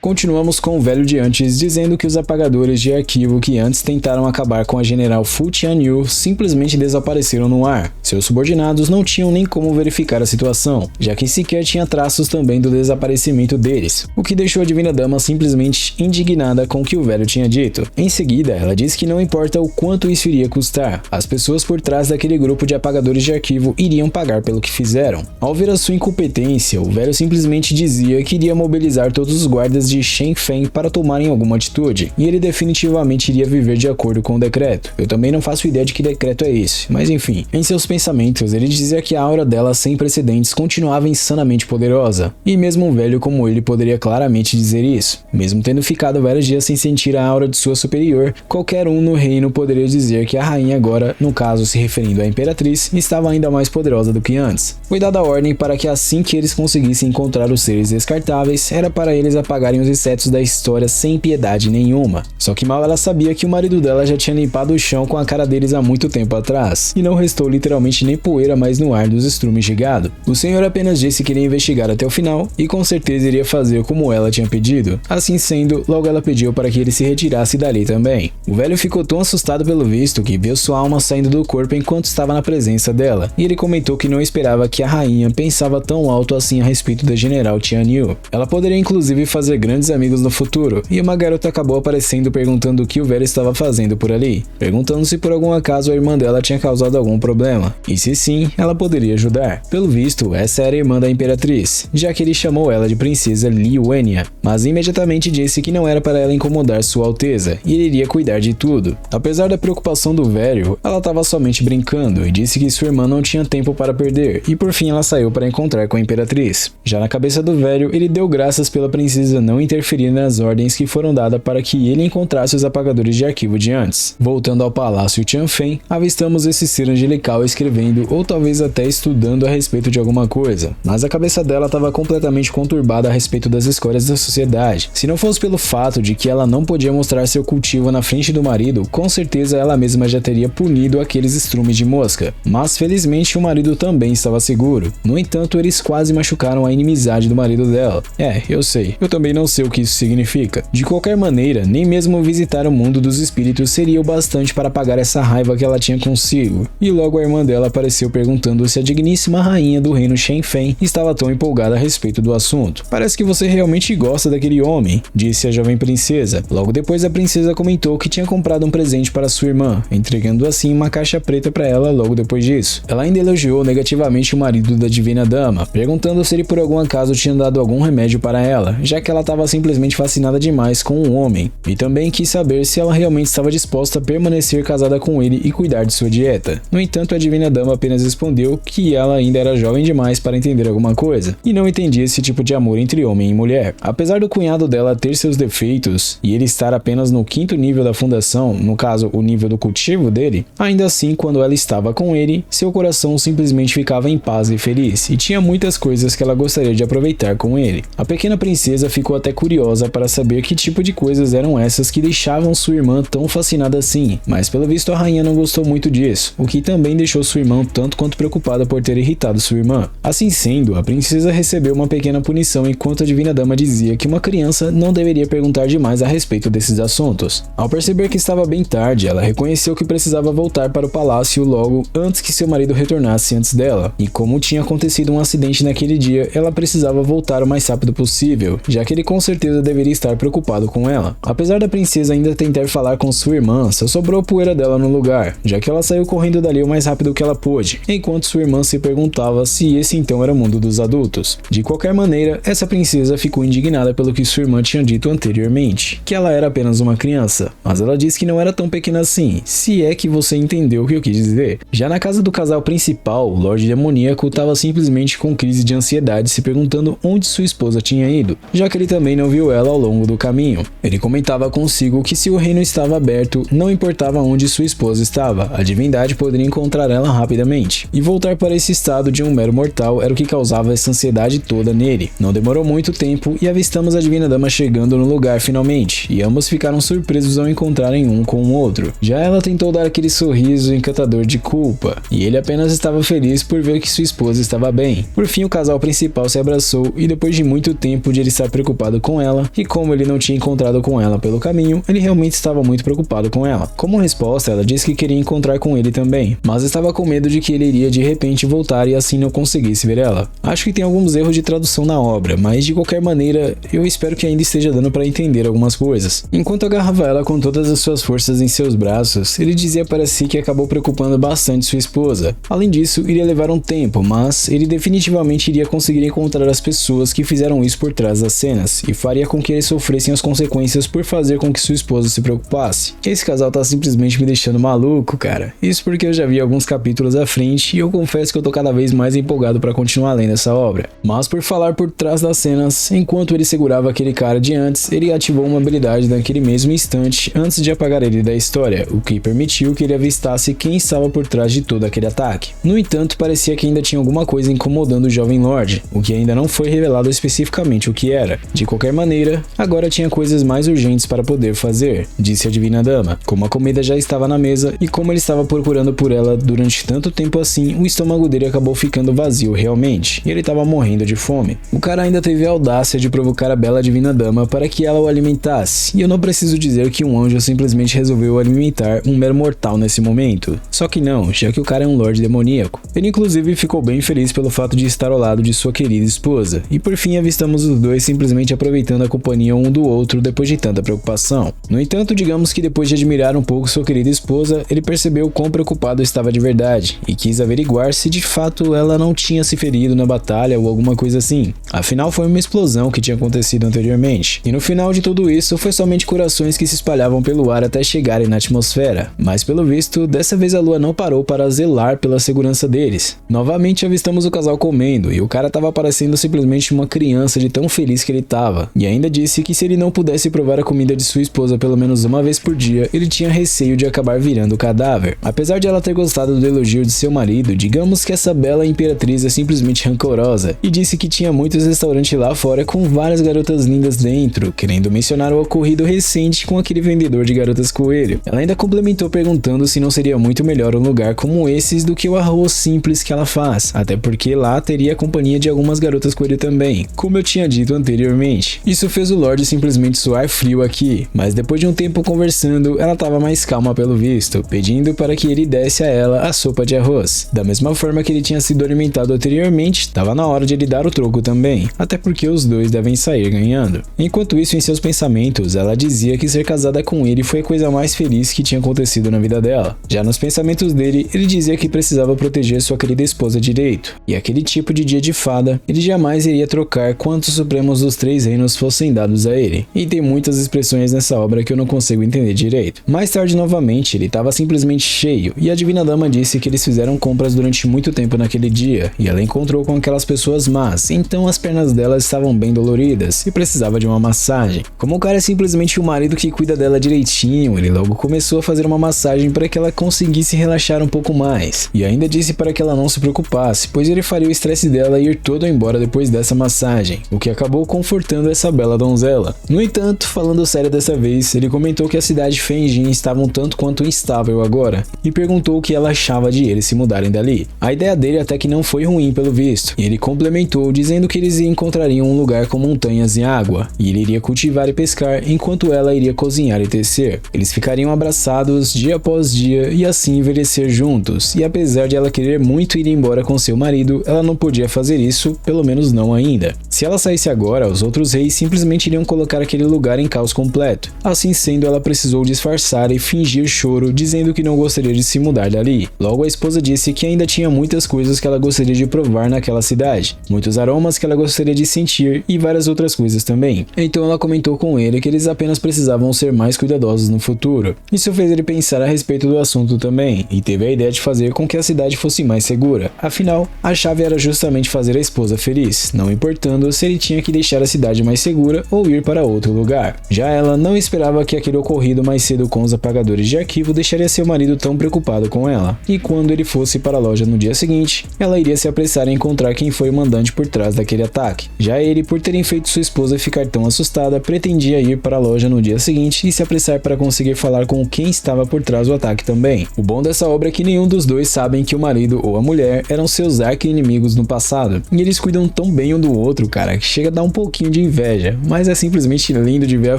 Continuamos com o velho de antes, dizendo que os apagadores de arquivo que antes tentaram acabar com a General Fu Tianyu simplesmente desapareceram no ar. Seus subordinados não tinham nem como verificar a situação, já que sequer tinha traços também do desaparecimento deles, o que deixou a Divina Dama simplesmente indignada com o que o velho tinha dito. Em seguida, ela disse que não importa o quanto isso iria custar, as pessoas por trás daquele grupo de apagadores de arquivo iriam pagar pelo que fizeram. Ao ver a sua incompetência, o velho simplesmente dizia que iria mobilizar todos os guardas de Shen Feng para tomarem alguma atitude, e ele definitivamente iria viver de acordo com o decreto. Eu também não faço ideia de que decreto é esse, mas enfim. Em seus pensamentos, ele dizia que a aura dela sem precedentes continuava insanamente poderosa, e mesmo um velho como ele poderia claramente dizer isso. Mesmo tendo ficado vários dias sem sentir a aura de sua superior, qualquer um no reino poderia dizer que a rainha agora, no caso se referindo à Imperatriz, estava ainda mais poderosa do que antes. Foi dada a ordem para que assim que eles conseguissem encontrar os seres descartáveis, era para eles apagarem os insetos da história sem piedade nenhuma. Só que mal ela sabia que o marido dela já tinha limpado o chão com a cara deles há muito tempo atrás, e não restou literalmente nem poeira mais no ar dos estrumes de gado. O senhor apenas disse que iria investigar até o final, e com certeza iria fazer como ela tinha pedido. Assim sendo, logo ela pediu para que ele se retirasse dali também. O velho ficou tão assustado pelo visto que viu sua alma saindo do corpo enquanto estava na presença dela, e ele comentou que não esperava que a rainha pensava tão alto assim a respeito da General Tianyu. Ela poderia inclusive fazer grandes amigos no futuro, e uma garota acabou aparecendo perguntando o que o velho estava fazendo por ali, perguntando se por algum acaso a irmã dela tinha causado algum problema, e se sim, ela poderia ajudar. Pelo visto, essa era a irmã da Imperatriz, já que ele chamou ela de Princesa Li Wenya, mas imediatamente disse que não era para ela incomodar Sua Alteza, e ele iria cuidar de tudo. Apesar da preocupação do velho, ela estava somente brincando, e disse que sua irmã não tinha tempo para perder, e por fim ela saiu para encontrar com a Imperatriz. Já na cabeça do velho, ele deu graças pela princesa não interferir nas ordens que foram dadas para que ele encontrasse os apagadores de arquivo de antes. Voltando ao Palácio Tianfen, avistamos esse ser angelical escrevendo ou talvez até estudando a respeito de alguma coisa, mas a cabeça dela estava completamente conturbada a respeito das escolhas da sociedade. Se não fosse pelo fato de que ela não podia mostrar seu cultivo na frente do marido, com certeza ela mesma já teria punido aqueles estrumes de mosca, mas felizmente o marido também estava seguro. No entanto, eles quase machucaram a inimizade do marido dela. Eu sei, eu também não sei o que isso significa. De qualquer maneira, nem mesmo visitar o mundo dos espíritos seria o bastante para apagar essa raiva que ela tinha consigo. E logo a irmã dela apareceu perguntando se a digníssima rainha do reino Shen Feng estava tão empolgada a respeito do assunto. Parece que você realmente gosta daquele homem, disse a jovem princesa. Logo depois a princesa comentou que tinha comprado um presente para sua irmã, entregando assim uma caixa preta para ela logo depois disso. Ela ainda elogiou negativamente o marido da Divina Dama, perguntando se ele por algum acaso tinha dado algum remédio para ela, já que ela estava simplesmente fascinada demais com o homem, e também quis saber se ela realmente estava disposta a permanecer casada com ele e cuidar de sua dieta. No entanto, a Divina Dama apenas respondeu que ela ainda era jovem demais para entender alguma coisa, e não entendia esse tipo de amor entre homem e mulher. Apesar do cunhado dela ter seus defeitos, e ele estar apenas no 5º nível da fundação, no caso o nível do cultivo dele, ainda assim quando ela estava com ele, seu coração simplesmente ficava em paz e feliz, e tinha muitas coisas que ela gostaria de aproveitar com ele. A pequena princesa ficou até curiosa para saber que tipo de coisas eram essas que deixavam sua irmã tão fascinada assim, mas pelo visto a rainha não gostou muito disso, o que também deixou sua irmã tanto quanto preocupada por ter irritado sua irmã. Assim sendo, a princesa recebeu uma pequena punição enquanto a Divina Dama dizia que uma criança não deveria perguntar demais a respeito desses assuntos. Ao perceber que estava bem tarde, ela reconheceu que precisava voltar para o palácio logo antes que seu marido retornasse antes dela, e como tinha acontecido um acidente naquele dia, ela precisava voltar o mais rápido possível, já que ele com certeza deveria estar preocupado com ela. Apesar da princesa ainda tentar falar com sua irmã, só sobrou poeira dela no lugar, já que ela saiu correndo dali o mais rápido que ela pôde, enquanto sua irmã se perguntava se esse então era o mundo dos adultos. De qualquer maneira, essa princesa ficou indignada pelo que sua irmã tinha dito anteriormente, que ela era apenas uma criança, mas ela disse que não era tão pequena assim, se é que você entendeu o que eu quis dizer. Já na casa do casal principal, o Lorde Demoníaco estava simplesmente com crise de ansiedade se perguntando onde sua esposa tinha ido, já que ele também não viu ela ao longo do caminho. Ele comentava consigo que se o reino estava aberto, não importava onde sua esposa estava, a divindade poderia encontrar ela rapidamente, e voltar para esse estado de um mero mortal era o que causava essa ansiedade toda nele. Não demorou muito tempo e avistamos a Divina Dama chegando no lugar finalmente, e ambos ficaram surpresos ao encontrarem um com o outro. Já ela tentou dar aquele sorriso encantador de culpa, e ele apenas estava feliz por ver que sua esposa estava bem. Por fim, o casal principal se abraçou e depois de muito tempo de ele estar preocupado preocupado com ela, e como ele não tinha encontrado com ela pelo caminho, ele realmente estava muito preocupado com ela. Como resposta, ela disse que queria encontrar com ele também, mas estava com medo de que ele iria de repente voltar e assim não conseguisse ver ela. Acho que tem alguns erros de tradução na obra, mas de qualquer maneira, eu espero que ainda esteja dando para entender algumas coisas. Enquanto agarrava ela com todas as suas forças em seus braços, ele dizia para si que acabou preocupando bastante sua esposa. Além disso, iria levar um tempo, mas ele definitivamente iria conseguir encontrar as pessoas que fizeram isso por trás das cenas, e faria com que eles sofressem as consequências por fazer com que sua esposa se preocupasse. Esse casal tá simplesmente me deixando maluco, cara. Isso porque eu já vi alguns capítulos à frente, e eu confesso que eu tô cada vez mais empolgado para continuar lendo essa obra. Mas por falar por trás das cenas, enquanto ele segurava aquele cara de antes, ele ativou uma habilidade naquele mesmo instante antes de apagar ele da história, o que permitiu que ele avistasse quem estava por trás de todo aquele ataque. No entanto, parecia que ainda tinha alguma coisa incomodando o jovem Lorde, o que ainda não foi revelado especificamente o que era. De qualquer maneira, agora tinha coisas mais urgentes para poder fazer, disse a Divina Dama. Como a comida já estava na mesa e como ele estava procurando por ela durante tanto tempo assim, o estômago dele acabou ficando vazio realmente, e ele estava morrendo de fome. O cara ainda teve a audácia de provocar a bela Divina Dama para que ela o alimentasse, e eu não preciso dizer que um anjo simplesmente resolveu alimentar um mero mortal nesse momento. Só que não, já que o cara é um Lorde demoníaco. Ele inclusive ficou bem feliz pelo fato de estar ao lado de sua querida esposa, e por fim avistamos os dois simplesmente aproveitando a companhia um do outro depois de tanta preocupação. No entanto, digamos que depois de admirar um pouco sua querida esposa, ele percebeu quão preocupado estava de verdade, e quis averiguar se de fato ela não tinha se ferido na batalha ou alguma coisa assim. Afinal, foi uma explosão que tinha acontecido anteriormente, e no final de tudo isso foi somente corações que se espalhavam pelo ar até chegarem na atmosfera, mas pelo visto, dessa vez a lua não parou para zelar pela segurança deles. Novamente avistamos o casal comendo, e o cara estava parecendo simplesmente uma criança de tão feliz que ele estava, e ainda disse que se ele não pudesse provar a comida de sua esposa pelo menos uma vez por dia, ele tinha receio de acabar virando cadáver. Apesar de ela ter gostado do elogio de seu marido, digamos que essa bela imperatriz é simplesmente rancorosa, e disse que tinha muitos restaurantes lá fora com várias garotas lindas dentro, querendo mencionar o ocorrido recente com aquele vendedor de garotas coelho. Ela ainda complementou perguntando se não seria muito melhor um lugar como esses do que o arroz simples que ela faz, até porque lá teria a companhia de algumas garotas coelho também, como eu tinha dito anteriormente. Isso fez o Lorde simplesmente suar frio aqui, mas depois de um tempo conversando, ela estava mais calma pelo visto, pedindo para que ele desse a ela a sopa de arroz. Da mesma forma que ele tinha sido alimentado anteriormente, estava na hora de ele dar o troco também, até porque os dois devem sair ganhando. Enquanto isso, em seus pensamentos, ela dizia que ser casada com ele foi a coisa mais feliz que tinha acontecido na vida dela. Já nos pensamentos dele, ele dizia que precisava proteger sua querida esposa direito, e aquele tipo de dia de fada, ele jamais iria trocar quantos supremos dos 3 reinos fossem dados a ele. E tem muitas expressões nessa obra que eu não consigo entender direito. Mais tarde, novamente, ele estava simplesmente cheio, e a Divina Dama disse que eles fizeram compras durante muito tempo naquele dia, e ela encontrou com aquelas pessoas más, então as pernas dela estavam bem doloridas, e precisava de uma massagem. Como o cara é simplesmente o marido que cuida dela direitinho, ele logo começou a fazer uma massagem para que ela conseguisse relaxar um pouco mais, e ainda disse para que ela não se preocupasse, pois ele faria o estresse dela ir todo embora depois dessa massagem, o que acabou confortando essa bela donzela. No entanto, falando sério dessa vez, ele comentou que a cidade de Fenjin estava um tanto quanto instável agora, e perguntou o que ela achava de eles se mudarem dali. A ideia dele até que não foi ruim pelo visto, e ele complementou dizendo que eles encontrariam um lugar com montanhas e água, e ele iria cultivar e pescar enquanto ela iria cozinhar e tecer. Eles ficariam abraçados dia após dia e assim envelhecer juntos, e apesar de ela querer muito ir embora com seu marido, ela não podia fazer isso, pelo menos não ainda. Se ela saísse agora, os outros reis simplesmente iriam colocar aquele lugar em caos completo. Assim sendo, ela precisou disfarçar e fingir choro, dizendo que não gostaria de se mudar dali. Logo, a esposa disse que ainda tinha muitas coisas que ela gostaria de provar naquela cidade, muitos aromas que ela gostaria de sentir e várias outras coisas também. Então ela comentou com ele que eles apenas precisavam ser mais cuidadosos no futuro. Isso fez ele pensar a respeito do assunto também, e teve a ideia de fazer com que a cidade fosse mais segura. Afinal, a chave era justamente fazer a esposa feliz, não importando se ele tinha que deixar a cidade mais segura ou ir para outro lugar. Já ela não esperava que aquele ocorrido mais cedo com os apagadores de arquivo deixaria seu marido tão preocupado com ela, e quando ele fosse para a loja no dia seguinte, ela iria se apressar em encontrar quem foi o mandante por trás daquele ataque. Já ele, por terem feito sua esposa ficar tão assustada, pretendia ir para a loja no dia seguinte e se apressar para conseguir falar com quem estava por trás do ataque também. O bom dessa obra é que nenhum dos dois sabem que o marido ou a mulher eram seus arqui-inimigos no passado, e eles cuidam tão bem um do outro, cara, que chega a dar um pouquinho de de inveja, mas é simplesmente lindo de ver a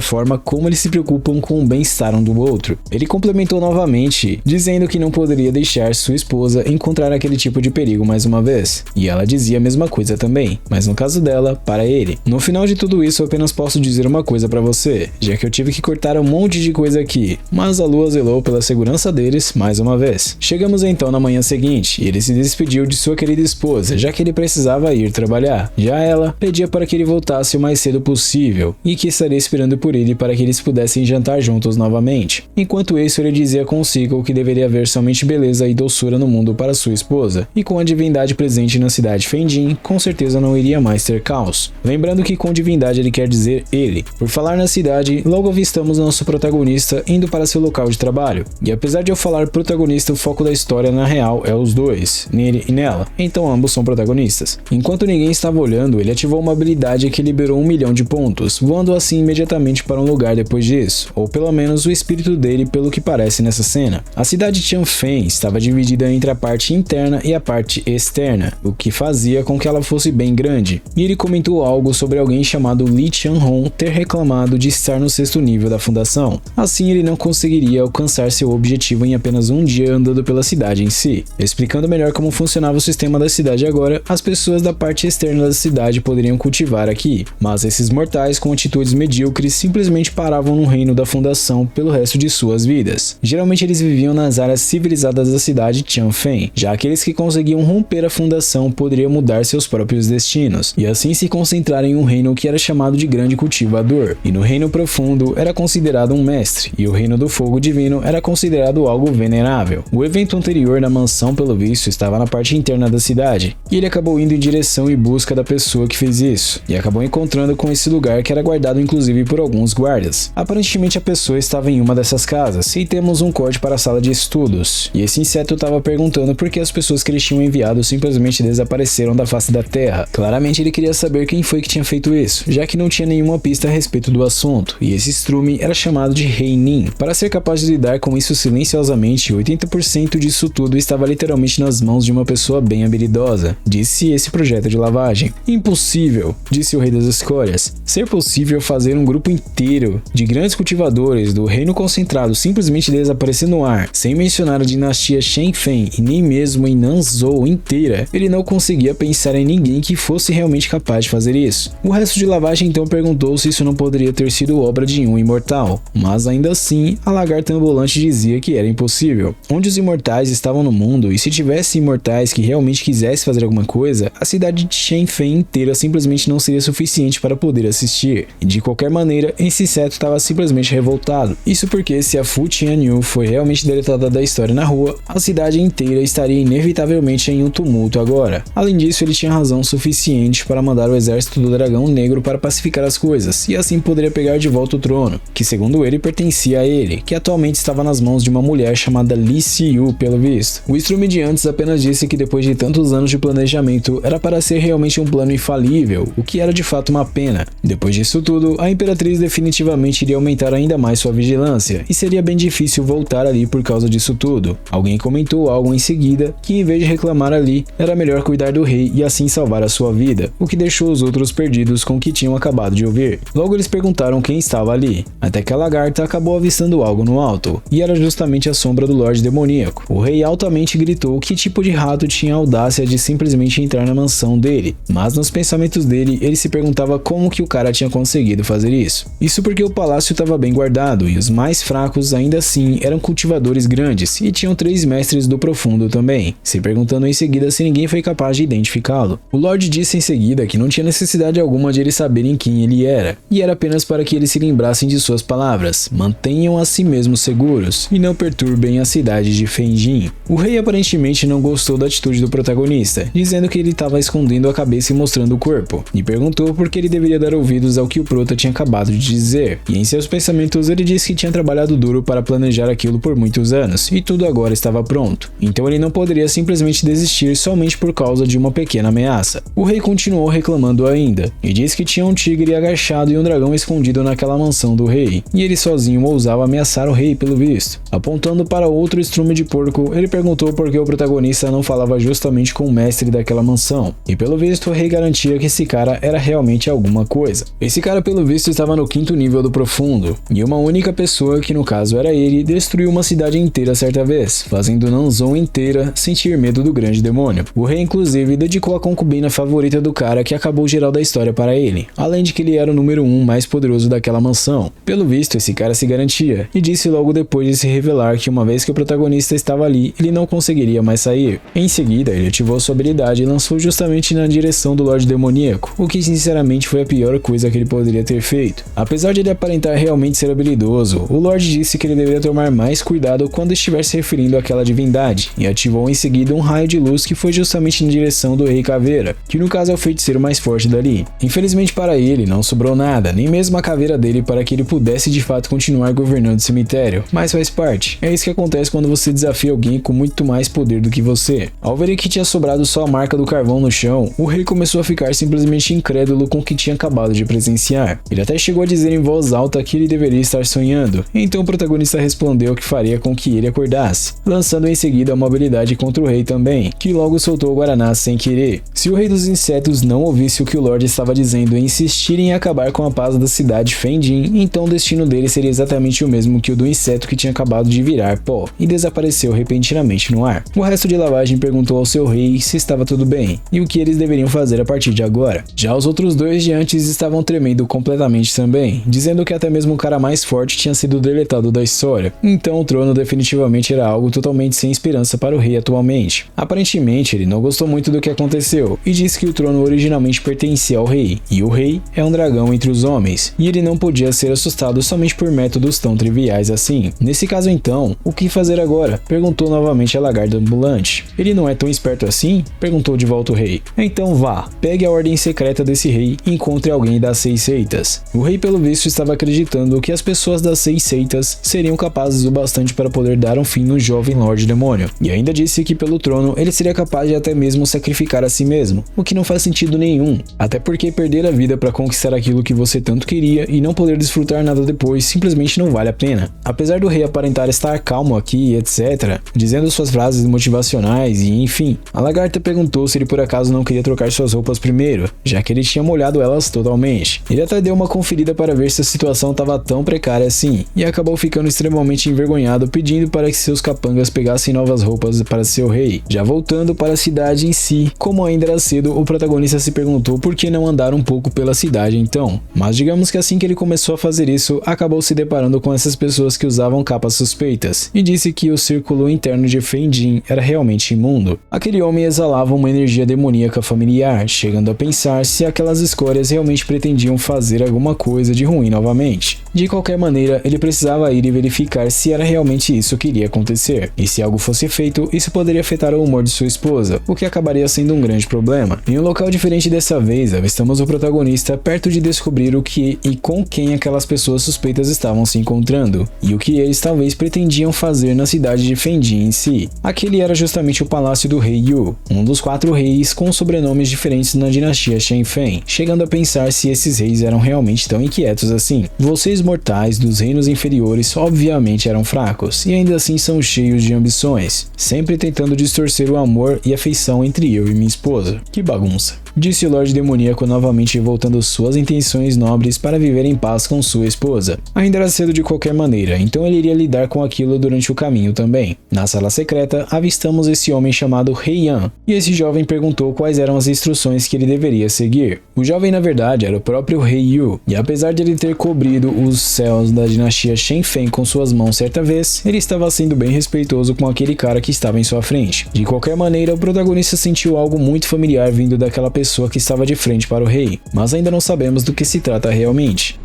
forma como eles se preocupam com o bem-estar um do outro. Ele complementou novamente, dizendo que não poderia deixar sua esposa encontrar aquele tipo de perigo mais uma vez, e ela dizia a mesma coisa também, mas no caso dela, para ele. No final de tudo isso, eu apenas posso dizer uma coisa para você, já que eu tive que cortar um monte de coisa aqui, mas a lua zelou pela segurança deles mais uma vez. Chegamos então na manhã seguinte, e ele se despediu de sua querida esposa, já que ele precisava ir trabalhar. Já ela pedia para que ele voltasse o mais cedo possível, e que estaria esperando por ele para que eles pudessem jantar juntos novamente. Enquanto isso, ele dizia consigo que deveria haver somente beleza e doçura no mundo para sua esposa, e com a divindade presente na cidade Fendin, com certeza não iria mais ter caos. Lembrando que com divindade ele quer dizer ele. Por falar na cidade, logo avistamos nosso protagonista indo para seu local de trabalho, e apesar de eu falar protagonista, o foco da história na real é os dois, nele e nela, então ambos são protagonistas. Enquanto ninguém estava olhando, ele ativou uma habilidade que liberou 1 milhão de pontos, voando assim imediatamente para um lugar depois disso, ou pelo menos o espírito dele pelo que parece nessa cena. A cidade de Changfen estava dividida entre a parte interna e a parte externa, o que fazia com que ela fosse bem grande, e ele comentou algo sobre alguém chamado Li Qianhong ter reclamado de estar no 6º nível da fundação. Assim ele não conseguiria alcançar seu objetivo em apenas um dia andando pela cidade em si. Explicando melhor como funcionava o sistema da cidade agora, as pessoas da parte externa da cidade poderiam cultivar aqui, mas esses mortais com atitudes medíocres simplesmente paravam no reino da fundação pelo resto de suas vidas. Geralmente eles viviam nas áreas civilizadas da cidade Changfen, já aqueles que conseguiam romper a fundação poderiam mudar seus próprios destinos, e assim se concentrar em um reino que era chamado de Grande Cultivador, e no reino profundo era considerado um mestre, e o reino do fogo divino era considerado algo venerável. O evento anterior na mansão, pelo visto, estava na parte interna da cidade, e ele acabou indo em direção e busca da pessoa que fez isso, e acabou encontrando com esse lugar que era guardado inclusive por alguns guardas. Aparentemente a pessoa estava em uma dessas casas, e temos um corte para a sala de estudos, e esse inseto estava perguntando por que as pessoas que eles tinham enviado simplesmente desapareceram da face da terra. Claramente ele queria saber quem foi que tinha feito isso, já que não tinha nenhuma pista a respeito do assunto, e esse estrume era chamado de Rei Nin. Para ser capaz de lidar com isso silenciosamente, 80% disso tudo estava literalmente nas mãos de uma pessoa bem habilidosa, disse esse projeto de lavagem. Impossível, disse o Rei das Escórias. Ser possível fazer um grupo inteiro de grandes cultivadores do reino concentrado simplesmente desaparecer no ar, sem mencionar a dinastia Shenfen e nem mesmo em Nanzhou inteira, ele não conseguia pensar em ninguém que fosse realmente capaz de fazer isso. O resto de lavagem então perguntou se isso não poderia ter sido obra de um imortal, mas ainda assim, a lagarta ambulante dizia que era impossível. Onde os imortais estavam no mundo, e se tivesse imortais que realmente quisessem fazer alguma coisa, a cidade de Shenfen inteira simplesmente não seria suficiente para poder assistir. E de qualquer maneira, esse inseto estava simplesmente revoltado. Isso porque se a Fu Tianyu foi realmente deletada da história na rua, a cidade inteira estaria inevitavelmente em um tumulto agora. Além disso, ele tinha razão suficiente para mandar o exército do dragão negro para pacificar as coisas, e assim poderia pegar de volta o trono, que segundo ele pertencia a ele, que atualmente estava nas mãos de uma mulher chamada Li Xiyu, pelo visto. O Strume de antes apenas disse que depois de tantos anos de planejamento, era para ser realmente um plano infalível, o que era de fato uma pena. Depois disso tudo, a Imperatriz definitivamente iria aumentar ainda mais sua vigilância, e seria bem difícil voltar ali por causa disso tudo. Alguém comentou algo em seguida, que em vez de reclamar ali, era melhor cuidar do rei e assim salvar a sua vida, o que deixou os outros perdidos com o que tinham acabado de ouvir. Logo eles perguntaram quem estava ali, até que a lagarta acabou avistando algo no alto, e era justamente a sombra do Lorde Demoníaco. O rei altamente gritou que tipo de rato tinha a audácia de simplesmente entrar na mansão dele, mas nos pensamentos dele, ele se perguntava como que o cara tinha conseguido fazer isso. Isso porque o palácio estava bem guardado, e os mais fracos ainda assim eram cultivadores grandes, e tinham 3 mestres do profundo também, se perguntando em seguida se ninguém foi capaz de identificá-lo. O Lorde disse em seguida que não tinha necessidade alguma de eles saberem quem ele era, e era apenas para que eles se lembrassem de suas palavras: mantenham a si mesmos seguros, e não perturbem a cidade de Fenjin. O rei aparentemente não gostou da atitude do protagonista, dizendo que ele estava escondendo a cabeça e mostrando o corpo, e perguntou por que ele deveria dar ouvidos ao que o prota tinha acabado de dizer, e em seus pensamentos ele disse que tinha trabalhado duro para planejar aquilo por muitos anos, e tudo agora estava pronto, então ele não poderia simplesmente desistir somente por causa de uma pequena ameaça. O rei continuou reclamando ainda, e disse que tinha um tigre agachado e um dragão escondido naquela mansão do rei, e ele sozinho ousava ameaçar o rei pelo visto. Apontando para outro estrume de porco, ele perguntou por que o protagonista não falava justamente com o mestre daquela mansão, e pelo visto o rei garantia que esse cara era realmente alguma coisa. Esse cara pelo visto estava no 5º nível do profundo, e uma única pessoa, que no caso era ele, destruiu uma cidade inteira certa vez, fazendo Nanzon inteira sentir medo do grande demônio. O rei inclusive dedicou a concubina favorita do cara, que acabou o geral da história para ele, além de que ele era o número 1 mais poderoso daquela mansão. Pelo visto esse cara se garantia, e disse logo depois de se revelar que uma vez que o protagonista estava ali, ele não conseguiria mais sair. Em seguida ele ativou sua habilidade e lançou justamente na direção do Lorde Demoníaco, o que sinceramente foi a pior coisa que ele poderia ter feito. Apesar de ele aparentar realmente ser habilidoso, o Lorde disse que ele deveria tomar mais cuidado quando estiver se referindo àquela divindade, e ativou em seguida um raio de luz que foi justamente na direção do Rei Caveira, que no caso é o feiticeiro mais forte dali. Infelizmente para ele não sobrou nada, nem mesmo a caveira dele, para que ele pudesse de fato continuar governando o cemitério, mas faz parte. É isso que acontece quando você desafia alguém com muito mais poder do que você. Ao ver que tinha sobrado só a marca do carvão no chão, o rei começou a ficar simplesmente incrédulo com o que tinha acabado de presenciar. Ele até chegou a dizer em voz alta que ele deveria estar sonhando, então o protagonista respondeu que faria com que ele acordasse, lançando em seguida uma habilidade contra o rei também, que logo soltou o Guaraná sem querer. Se o rei dos insetos não ouvisse o que o Lorde estava dizendo e insistir em acabar com a paz da cidade Fendin, então o destino dele seria exatamente o mesmo que o do inseto que tinha acabado de virar pó e desapareceu repentinamente no ar. O resto de lavagem perguntou ao seu rei se estava tudo bem e o que eles deveriam fazer a partir de agora. Já os outros dois de antes estavam tremendo completamente também, dizendo que até mesmo o cara mais forte tinha sido deletado da história, então o trono definitivamente era algo totalmente sem esperança para o rei atualmente. Aparentemente ele não gostou muito do que aconteceu e disse que o trono originalmente pertencia ao rei, e o rei é um dragão entre os homens, e ele não podia ser assustado somente por métodos tão triviais assim. Nesse caso então, o que fazer agora? Perguntou novamente a lagarta ambulante. Ele não é tão esperto assim? Perguntou de volta o rei. Então vá, pegue a ordem secreta desse rei e encontre alguém das 6 seitas. O rei pelo visto estava acreditando que as pessoas das 6 seitas seriam capazes o bastante para poder dar um fim no jovem Lorde Demônio, e ainda disse que pelo trono ele seria capaz de até mesmo sacrificar a si mesmo, o que não faz sentido nenhum, até porque perder a vida para conquistar aquilo que você tanto queria e não poder desfrutar nada depois simplesmente não vale a pena. Apesar do rei aparentar estar calmo aqui, etc., dizendo suas frases motivacionais e enfim, a lagarta perguntou se ele por acaso não queria trocar suas roupas primeiro, já que ele tinha molhado elas totalmente. Ele até deu uma conferida para ver se a situação estava tão precária assim, e acabou ficando extremamente envergonhado, pedindo para que seus capangas pegassem novas roupas para seu rei. Já voltando para a cidade em si, como ainda era cedo, o protagonista se perguntou por que não andar um pouco pela cidade então, mas digamos que assim que ele começou a fazer isso, acabou se deparando com essas pessoas que usavam capas suspeitas, e disse que o círculo interno de Fendin era realmente imundo. Aquele homem exalava uma energia demoníaca familiar, chegando a pensar se aquelas escórias realmente pretendiam fazer alguma coisa de ruim novamente. De qualquer maneira, ele precisava ir e verificar se era realmente isso que iria acontecer, e se algo fosse feito, isso poderia afetar o humor de sua esposa, o que acabaria sendo um grande problema. Em um local diferente dessa vez, avistamos o protagonista perto de descobrir o que e com quem aquelas pessoas suspeitas estavam se encontrando, e o que eles talvez pretendiam fazer na cidade de Fendin em si. Aquele era justamente o palácio do rei Yu, um dos 4 reis com sobrenomes diferentes na dinastia Shenfen, chegando a pensar se esses reis eram realmente tão inquietos assim. Vocês mortais dos reinos inferiores obviamente eram fracos, e ainda assim são cheios de ambições, sempre tentando distorcer o amor e afeição entre eu e minha esposa. Que bagunça. Disse o Lorde Demoníaco novamente voltando suas intenções nobres para viver em paz com sua esposa. Ainda era cedo de qualquer maneira, então ele iria lidar com aquilo durante o caminho também. Na sala secreta, avistamos esse homem chamado Rei Yan, e esse jovem perguntou quais eram as instruções que ele deveria seguir. O jovem na verdade era o próprio Rei Yu, e apesar de ele ter cobrido os céus da dinastia Shenfen com suas mãos certa vez, ele estava sendo bem respeitoso com aquele cara que estava em sua frente. De qualquer maneira, o protagonista sentiu algo muito familiar vindo daquela pessoa que estava de frente para o rei, mas ainda não sabemos do que se trata realmente.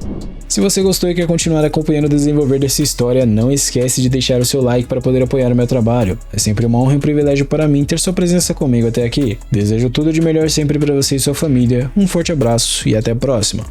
Se você gostou e quer continuar acompanhando o desenvolver dessa história, não esquece de deixar o seu like para poder apoiar o meu trabalho. É sempre uma honra e um privilégio para mim ter sua presença comigo até aqui. Desejo tudo de melhor sempre para você e sua família. Um forte abraço e até a próxima.